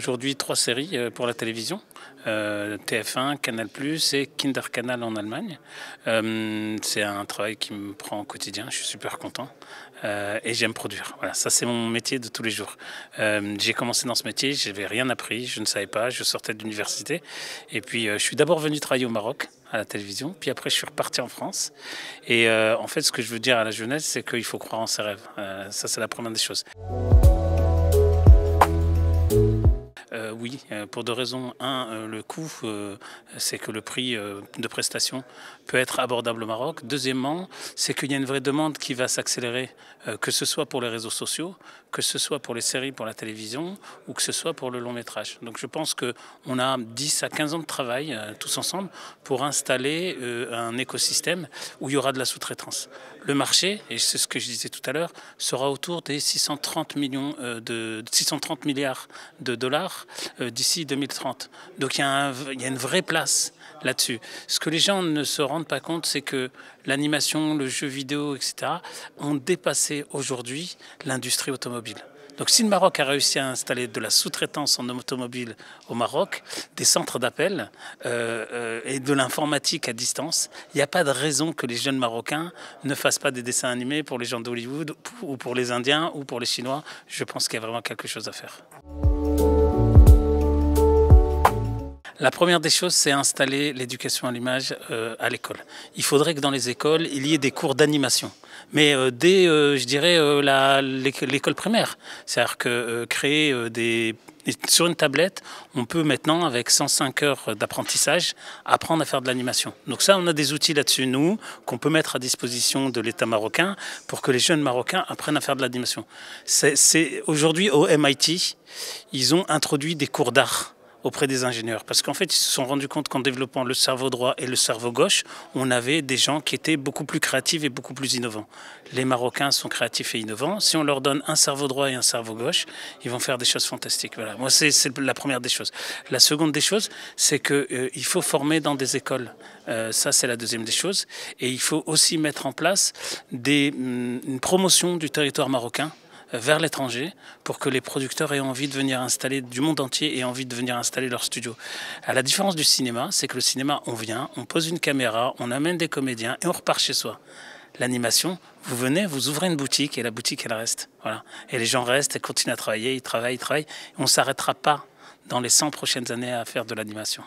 aujourd'hui 3 séries pour la télévision, TF1, Canal+, et Kinderkanal en Allemagne. C'est un travail qui me prend au quotidien, je suis super content et j'aime produire. Voilà, ça c'est mon métier de tous les jours. J'ai commencé dans ce métier, je n'avais rien appris, je ne savais pas, je sortais de l'université. Et puis je suis d'abord venu travailler au Maroc, à la télévision, puis après je suis reparti en France. Et en fait, ce que je veux dire à la jeunesse, c'est qu'il faut croire en ses rêves. Ça c'est la première des choses. Oui, pour deux raisons. Un, le coût, c'est que le prix de prestation peut être abordable au Maroc. Deuxièmement, c'est qu'il y a une vraie demande qui va s'accélérer, que ce soit pour les réseaux sociaux, que ce soit pour les séries, pour la télévision, ou que ce soit pour le long métrage. Donc je pense qu'on a 10 à 15 ans de travail, tous ensemble, pour installer un écosystème où il y aura de la sous-traitance. Le marché, et c'est ce que je disais tout à l'heure, sera autour des 630 milliards de dollars d'ici 2030. Donc il y a une vraie place là-dessus. Ce que les gens ne se rendent pas compte, c'est que l'animation, le jeu vidéo, etc., ont dépassé aujourd'hui l'industrie automobile. Donc si le Maroc a réussi à installer de la sous-traitance en automobile au Maroc, des centres d'appel et de l'informatique à distance, il n'y a pas de raison que les jeunes Marocains ne fassent pas des dessins animés pour les gens d'Hollywood ou pour les Indiens ou pour les Chinois. Je pense qu'il y a vraiment quelque chose à faire. La première des choses, c'est installer l'éducation à l'image à l'école. Il faudrait que dans les écoles, il y ait des cours d'animation. Mais dès, je dirais, l'école primaire. C'est-à-dire que créer sur une tablette, on peut maintenant, avec 105 heures d'apprentissage, apprendre à faire de l'animation. Donc ça, on a des outils là-dessus, nous, qu'on peut mettre à disposition de l'État marocain pour que les jeunes Marocains apprennent à faire de l'animation. Aujourd'hui, au MIT, ils ont introduit des cours d'art auprès des ingénieurs. Parce qu'en fait, ils se sont rendus compte qu'en développant le cerveau droit et le cerveau gauche, on avait des gens qui étaient beaucoup plus créatifs et beaucoup plus innovants. Les Marocains sont créatifs et innovants. Si on leur donne un cerveau droit et un cerveau gauche, ils vont faire des choses fantastiques. Voilà. Moi, c'est la première des choses. La seconde des choses, c'est qu'il faut former dans des écoles. Ça, c'est la deuxième des choses. Et il faut aussi mettre en place une promotion du territoire marocain vers l'étranger pour que les producteurs aient envie de venir installer du monde entier aient envie de venir installer leur studio. À la différence du cinéma, c'est que le cinéma, on vient, on pose une caméra, on amène des comédiens et on repart chez soi. L'animation, vous venez, vous ouvrez une boutique et la boutique, elle reste. Voilà. Et les gens restent et continuent à travailler, ils travaillent. On ne s'arrêtera pas dans les 100 prochaines années à faire de l'animation.